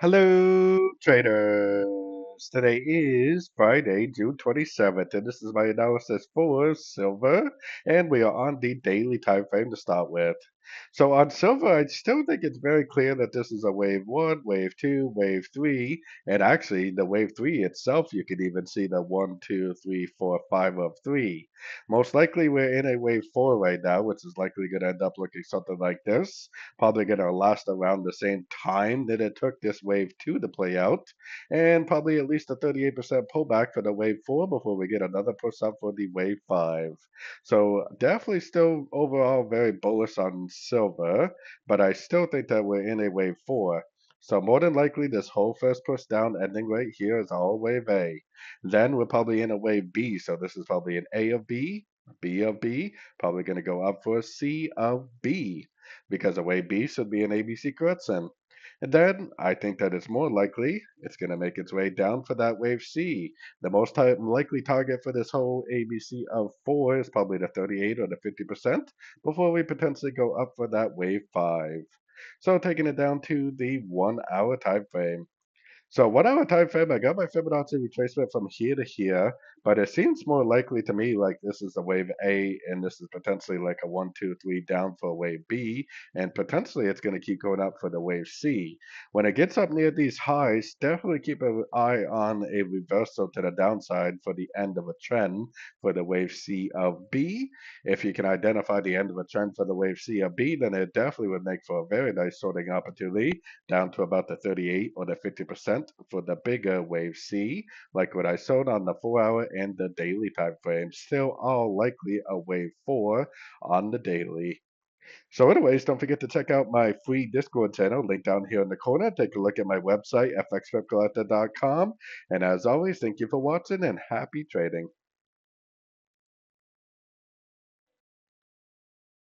Hello, traders. Today is Friday, June 27th, and this is my analysis for silver, and we are on the daily time frame to start with. So on silver, I still think it's very clear that this is a wave one, wave two, wave three, and actually the wave three itself, you can even see the one, two, three, four, five of three. Most likely we're in a wave four right now, which is likely going to end up looking something like this. Probably going to last around the same time that it took this wave two to play out, and probably at least a 38% pullback for the wave four before we get another push up for the wave five. So definitely still overall very bullish on silver, but I still think that we're in a wave four. So more than likely this whole first push down ending right here is all wave A. Then we're probably in a wave B. So this is probably an A of B, B of B, probably going to go up for a C of B because a wave B should be an ABC correction. And then I think that it's more likely it's going to make its way down for that wave C. The most likely target for this whole ABC of 4 is probably the 38 or the 50% before we potentially go up for that wave 5. So taking it down to the 1 hour time frame. So 1 hour time frame, I got my Fibonacci retracement from here to here, but it seems more likely to me like this is a wave A and this is potentially like a one, two, three down for wave B, and potentially it's going to keep going up for the wave C. When it gets up near these highs, definitely keep an eye on a reversal to the downside for the end of a trend for the wave C of B. If you can identify the end of a trend for the wave C of B, then it definitely would make for a very nice sorting opportunity down to about the 38 or the 50% for the bigger wave C, like what I showed on the 4 hour and the daily time frame. Still all likely a wave 4 on the daily. So, anyways, don't forget to check out my free Discord channel, link down here in the corner. Take a look at my website, fxpipcollector.com. And as always, thank you for watching and happy trading.